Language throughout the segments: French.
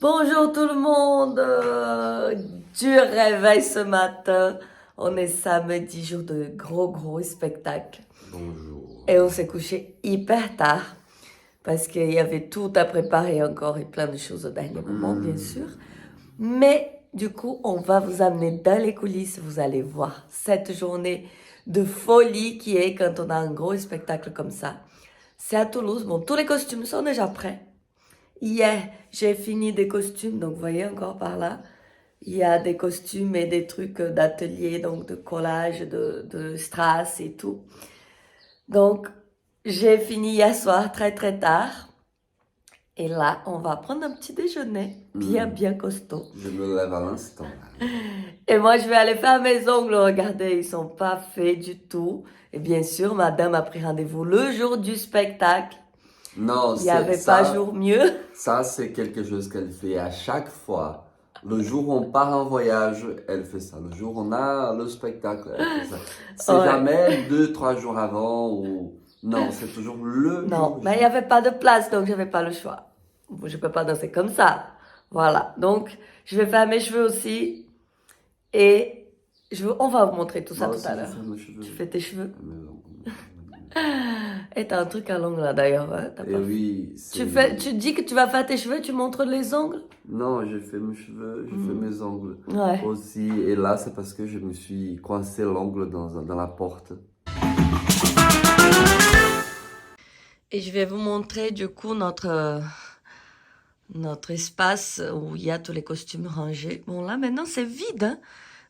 Bonjour tout le monde, du réveil ce matin. On est samedi, jour de gros spectacle. Bonjour. Et on s'est couché hyper tard parce qu'il y avait tout à préparer encore et plein de choses au dernier moment, bien sûr. Mais du coup, on va vous amener dans les coulisses. Vous allez voir cette journée de folie qui est quand on a un gros spectacle comme ça. C'est à Toulouse. Bon, tous les costumes sont déjà prêts. Hier, j'ai fini des costumes, donc vous voyez encore par là. Il y a des costumes et des trucs d'atelier, donc de collage, de strass et tout. Donc, j'ai fini hier soir très tard. Et là, on va prendre un petit déjeuner bien costaud. Je me lève à l'instant. Et moi, je vais aller faire mes ongles. Regardez, ils sont pas faits du tout. Et bien sûr, madame a pris rendez-vous le jour du spectacle. Non, Il n'y avait pas jour mieux. Ça, c'est quelque chose qu'elle fait à chaque fois. Le jour où on part en voyage, elle fait ça. Le jour où on a le spectacle, elle fait ça. C'est Ouais. jamais 2-3 jours avant ou... Non, c'est toujours le Non, jour. mais il n'y avait pas de place, donc je n'avais pas le choix. Je peux pas danser comme ça. Voilà. Donc, je vais faire mes cheveux aussi. Et on va vous montrer tout ça Moi tout aussi, à je l'heure. fais mes cheveux. Tu fais tes cheveux. Mais non. Et t'as un truc à l'ongle là d'ailleurs. Hein, t'as Et pas oui, tu dis que tu vas faire tes cheveux, tu montres les ongles? Non, j'ai fait mes cheveux, j'ai fait mes ongles Ouais. aussi. Et là, c'est parce que je me suis coincé l'ongle dans la porte. Et je vais vous montrer du coup notre espace où il y a tous les costumes rangés. Bon là maintenant c'est vide, hein,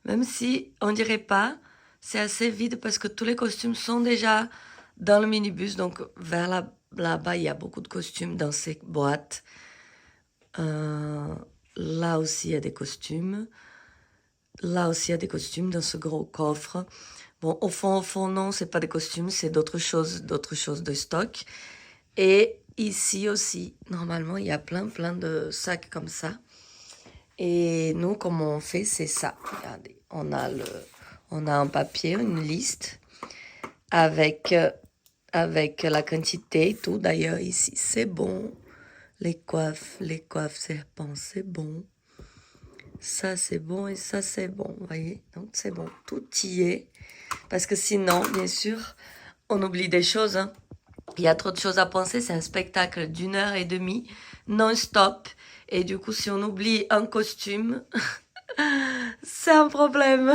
même si on dirait pas, c'est assez vide parce que tous les costumes sont déjà dans le minibus. Donc vers là-bas il y a beaucoup de costumes dans ces boîtes. Là aussi il y a des costumes. Là aussi il y a des costumes dans ce gros coffre. Bon au fond non, c'est pas des costumes, c'est d'autres choses de stock. Et ici aussi, normalement, il y a plein de sacs comme ça. Et nous, comment on fait, c'est ça. Regardez, on a un papier, une liste avec la quantité et tout. D'ailleurs, ici, c'est bon. Les coiffes serpents, c'est bon. Ça, c'est bon et ça, c'est bon. Vous voyez? Donc, c'est bon. Tout y est. Parce que sinon, bien sûr, on oublie des choses, hein. Il y a trop de choses à penser, c'est un spectacle d'1 heure et demie, non-stop. Et du coup, si on oublie un costume, c'est un problème.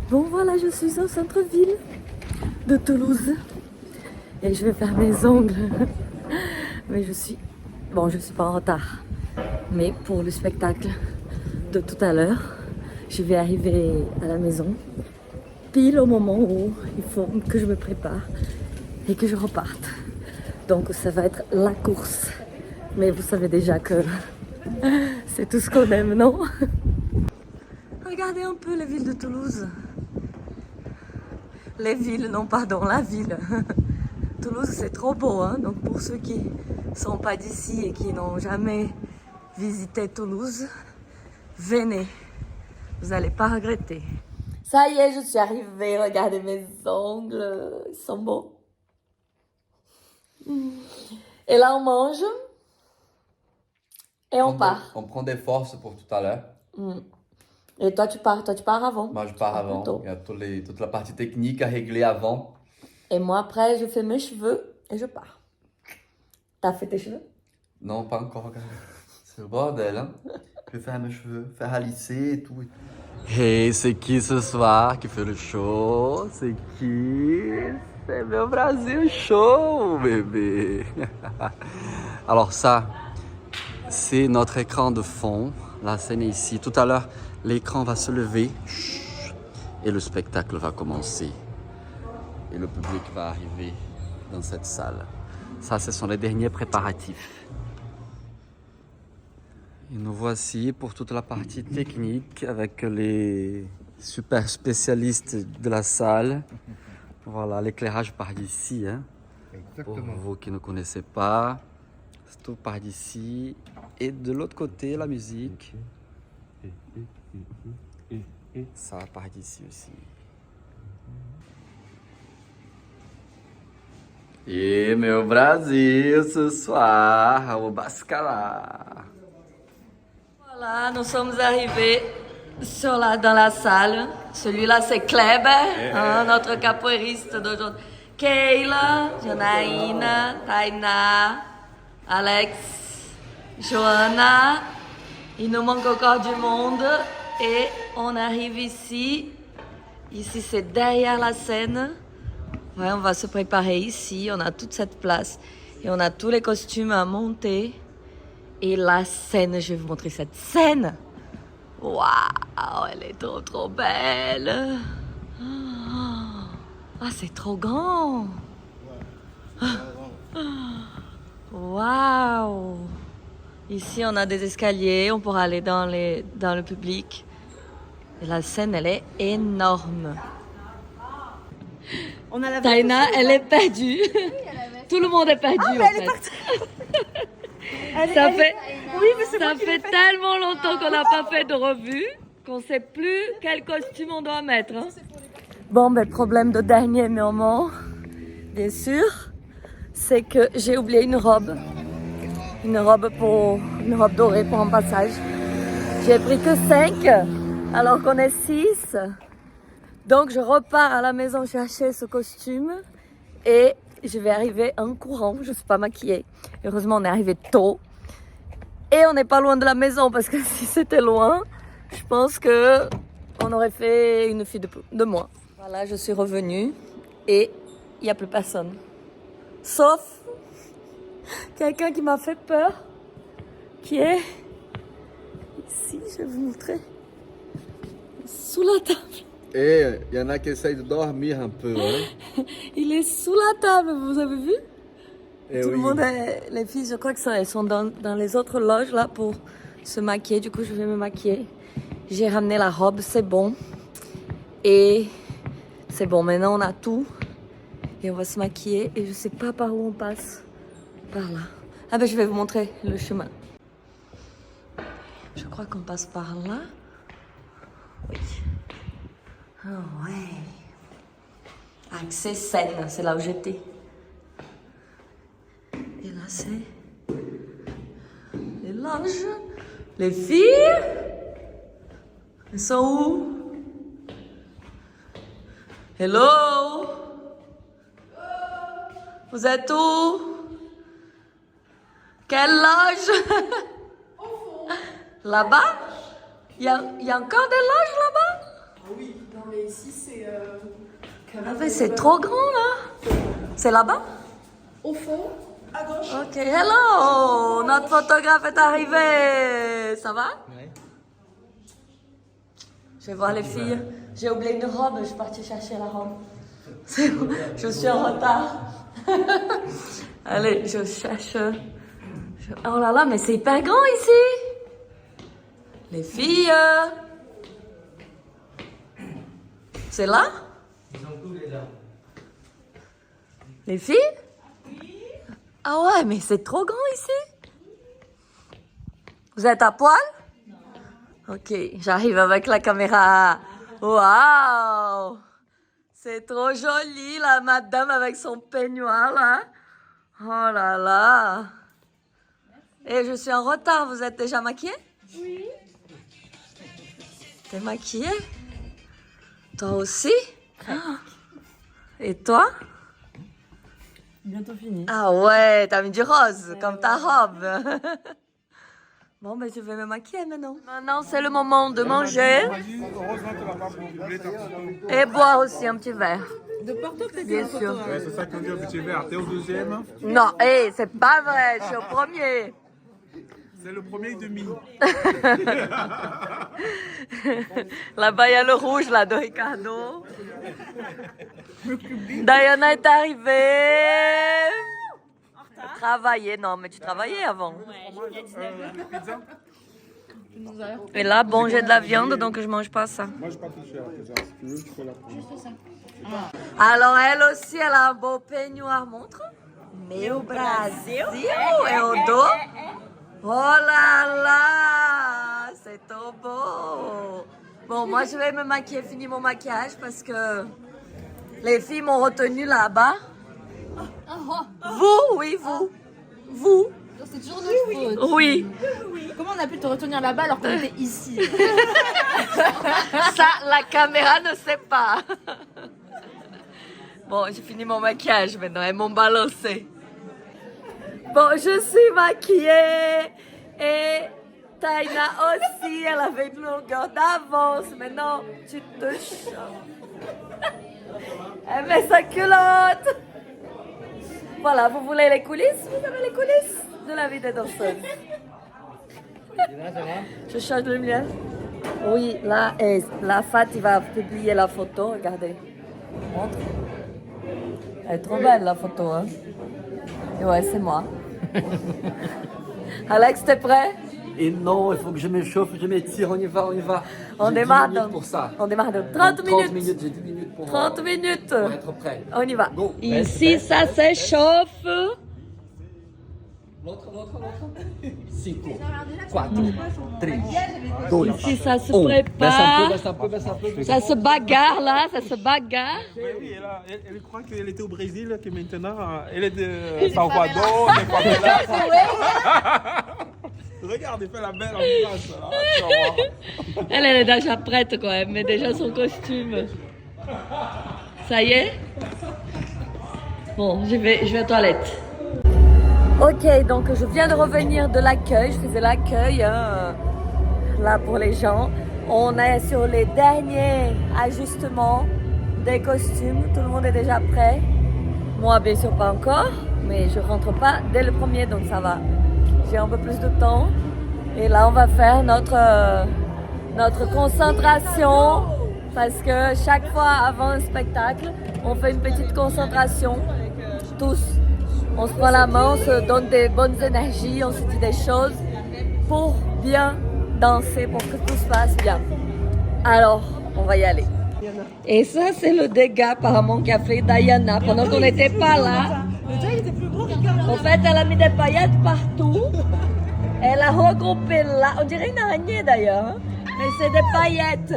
Bon, voilà, je suis au centre-ville de Toulouse. Et je vais faire mes ongles. Mais je suis pas en retard. Mais pour le spectacle de tout à l'heure, je vais arriver à la maison pile au moment où il faut que je me prépare et que je reparte. Donc ça va être la course. Mais vous savez déjà que c'est tout ce qu'on aime, non? Regardez un peu les villes de Toulouse. Les villes, non pardon, la ville. Toulouse c'est trop beau, hein? Donc pour ceux qui sont pas d'ici et qui n'ont jamais visité Toulouse, venez. Vous n'allez pas regretter. Ça y est, je suis arrivée. Regardez mes ongles. Ils sont beaux. Et là, on mange. Et on part. On prend des forces pour tout à l'heure. Et toi, tu pars avant. Moi, je pars avant. Il y a toute la partie technique à régler avant. Et moi, après, je fais mes cheveux et je pars. T'as fait tes cheveux? Non, pas encore. C'est le bordel, hein. Je vais faire mes cheveux, faire à lisser et tout. Et c'est qui ce soir qui fait le show? C'est qui? C'est meu Brasil Show, bébé. Alors ça, c'est notre écran de fond. La scène est ici. Tout à l'heure, l'écran va se lever et le spectacle va commencer. Et le public va arriver dans cette salle. Ça, ce sont les derniers préparatifs. Et nous voici pour toute la partie technique avec les super spécialistes de la salle. Voilà, l'éclairage part d'ici. Hein. Pour vous qui ne connaissez pas, tout part d'ici. Et de l'autre côté, la musique. Ça part d'ici aussi. E meu Brasil, ce soir, au Bascala. Voilà, nous sommes arrivés dans la salle. Celui-là, c'est Kleber, hein, notre capoeiriste d'aujourd'hui. Keila, Janaína, Tainá, Alex, Johanna. Il nous manque encore du monde. Et on arrive ici. Ici, c'est derrière la scène. Ouais, on va se préparer ici. On a toute cette place. Et on a tous les costumes à monter. Et la scène, je vais vous montrer cette scène. Waouh, elle est trop, trop belle. Ah, c'est trop grand. Waouh. Ici, on a des escaliers. On pourra aller dans le public. Et la scène, elle est énorme. Taina, elle est perdue. Tout le monde est perdu, en fait. Ça fait tellement longtemps qu'on n'a pas fait de revue qu'on ne sait plus quel costume on doit mettre. Hein. Bon, ben, problème de dernier moment, bien sûr, c'est que j'ai oublié une robe. Une robe dorée pour un passage. J'ai pris que 5, alors qu'on est 6. Donc, je repars à la maison chercher ce costume et je vais arriver en courant. Je ne suis pas maquillée. Heureusement, on est arrivé tôt. Et on n'est pas loin de la maison parce que si c'était loin, je pense qu'on aurait fait une fille de moins. Voilà, je suis revenue et il n'y a plus personne. Sauf quelqu'un qui m'a fait peur, qui est ici, je vais vous montrer, sous la table. Et il y en a qui essayent de dormir un peu. Hein? Il est sous la table, vous avez vu? Et Tout oui. le monde, les filles, je crois que elles sont dans les autres loges là pour se maquiller. Du coup, je vais me maquiller. J'ai ramené la robe, c'est bon. Et c'est bon, maintenant on a tout. Et on va se maquiller. Et je sais pas par où on passe. Par là. Ah ben, je vais vous montrer le chemin. Je crois qu'on passe par là. Oui. Oh ouais. Accès scène, c'est là où j'étais. Et là, c'est les loges. Les filles, elles sont où? Hello? Vous êtes où? Quelle loge? Au fond. Là-bas? Il y a encore des loges là-bas? Ah oui, non mais ici c'est... Ah mais c'est trop grand là. C'est là-bas? Au fond, à gauche. Ok, hello! Notre photographe est arrivé. Ça va? Ouais. Je vais voir les filles. J'ai oublié une robe, je suis partie chercher la robe. C'est bon, je suis en retard. Allez, je cherche. Oh là là, mais c'est hyper grand ici. Les filles. C'est là? Les filles? Ah ouais, mais c'est trop grand ici. Vous êtes à poil? Non. Ok, j'arrive avec la caméra. Waouh! C'est trop joli, la madame avec son peignoir, là. Oh là là. Et je suis en retard, vous êtes déjà maquillée? Oui. T'es maquillée? Toi aussi? Ah. Et toi? Bientôt fini. Ah ouais, t'as mis du rose, comme ta robe. Bon, ben je vais me maquiller maintenant. Maintenant, c'est le moment de manger et boire aussi un petit verre. De Porto, t'es Bien sûr. Ouais, c'est ça qu'on dit au petit verre. T'es au deuxième, Non, hé, c'est pas vrai, je suis au premier. c'est le premier demi. Là-bas, il y a le rouge là de Ricardo. Diana est arrivée. Travailler, non, mais tu travaillais avant. Pizza? Et là, bon, j'ai de la viande, donc je mange pas ça. Moi, je pas touché à la pizza. Si tu veux, tu peux la prendre. Alors, elle aussi, elle a un beau peignoir, montre. Mais au Brasil et au dos. Oh là là, c'est trop beau. Bon, moi, je vais me maquiller, finir mon maquillage parce que les filles m'ont retenu là-bas. Vous, oui, vous. Vous. c'est toujours notre faute. Oui. Comment on a pu te retenir là-bas alors qu'on était ici? Ça, la caméra ne sait pas. Bon, j'ai fini mon maquillage maintenant, elles m'ont balancé. Bon, je suis maquillée et Taina aussi, elle avait une longueur d'avance. Maintenant, tu te chopes. Elle met sa culotte. Voilà, vous voulez les coulisses? Vous avez les coulisses de la vie des danseuses. Je change de lumière. Oui, là, la Fat, il va publier la photo. Regardez. Montre. Elle est trop belle, la photo. Hein? Et ouais, c'est moi. Alex, t'es prêt? Et non, il faut que je m'échauffe, je m'étire, on y va, on y va. On J'ai démarre 10 minutes dans, pour ça. on démarre dans 30 30 minutes. minutes, j'ai 10 minutes pour 30 minutes. pour être prêt. On y va. Go. Ici, ça s'échauffe. L'autre. 5, 4, 3, 2, Ici, ça se Oh, prépare. baisse un peu. Ça se bagarre là, ça se bagarre. Oui, elle croit qu'elle était au Brésil, que maintenant elle est de Salvador, de Favela. Regarde, elle fait la belle en France. Là, tu vas voir. Elle est déjà prête quoi, elle met déjà son costume. Ça y est? Bon, je vais aux toilettes. Ok, donc je viens de revenir de l'accueil, je faisais l'accueil là pour les gens. On est sur les derniers ajustements des costumes, tout le monde est déjà prêt. Moi bien sûr pas encore, mais je rentre pas dès le premier donc ça va. J'ai un peu plus de temps et là on va faire notre concentration parce que chaque fois avant un spectacle, on fait une petite concentration, tous. On se prend la main, on se donne des bonnes énergies, on se dit des choses pour bien danser, pour que tout se passe bien. Alors, on va y aller. Et ça, c'est le dégât apparemment qu'a fait Diana pendant qu'on n'était pas là. En fait, elle a mis des paillettes partout. Elle a regroupé là. On dirait une araignée d'ailleurs, hein. Mais c'est des paillettes.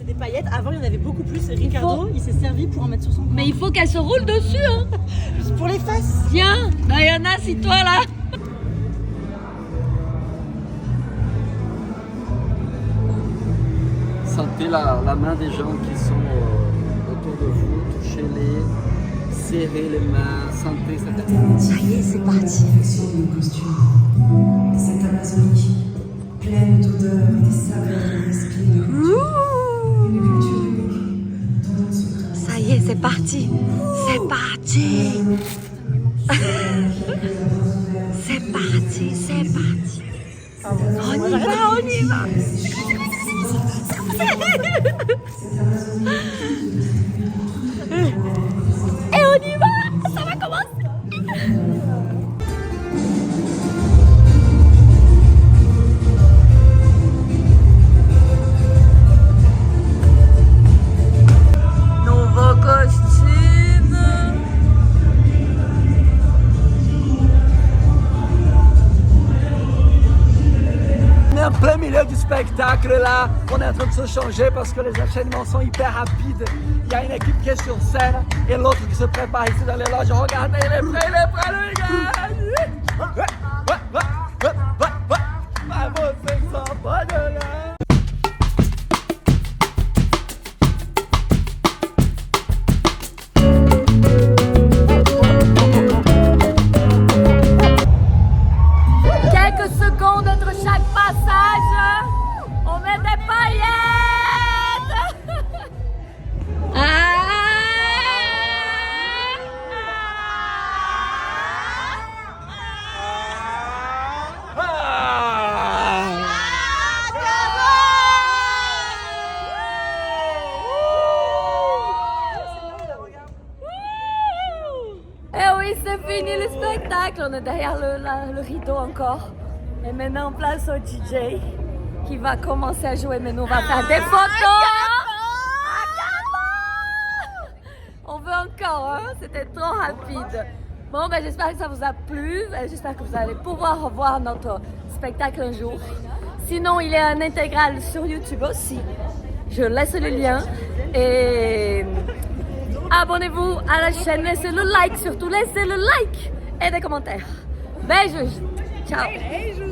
Des paillettes, avant il y en avait beaucoup plus. Ricardo, il s'est servi pour en mettre sur son corps. Mais il faut qu'elle se roule dessus, hein. Pour les fesses. Tiens, Diana, c'est toi là. Sentez la main des gens qui sont autour de vous, touchez-les, serrez les mains, sentez cette... Ça y est, c'est parti. Sur nos costumes, cette Amazonie pleine d'odeurs et des saveurs inspirées. Une culture unique, tendance au travail. Ça y est, c'est parti. C'est parti. C'est parti, c'est parti. On y va. Et on y va, ça va commencer. Nouveau costume. On est en plein milieu du spectacle là, on est en train de se changer parce que les enchaînements sont hyper rapides. Il y a une équipe qui est sur scène et l'autre qui se prépare ici dans les loges. Regardez, il est prêt le gars. Bravo, c'est ça, pas de là. Quelques secondes entre chaque passage, on met des paillettes. Et oui, c'est fini le spectacle. On est derrière le rideau encore. Et maintenant, place au DJ qui va commencer à jouer. Mais nous, on va faire des photos. On veut encore, hein? C'était trop rapide. Bon, ben, j'espère que ça vous a plu. J'espère que vous allez pouvoir revoir notre spectacle un jour. Sinon, il est en intégral sur YouTube aussi. Je laisse le lien. Et abonnez-vous à la chaîne. Laissez le like, surtout laissez le like et des commentaires. Beijos! Ciao. Beijo!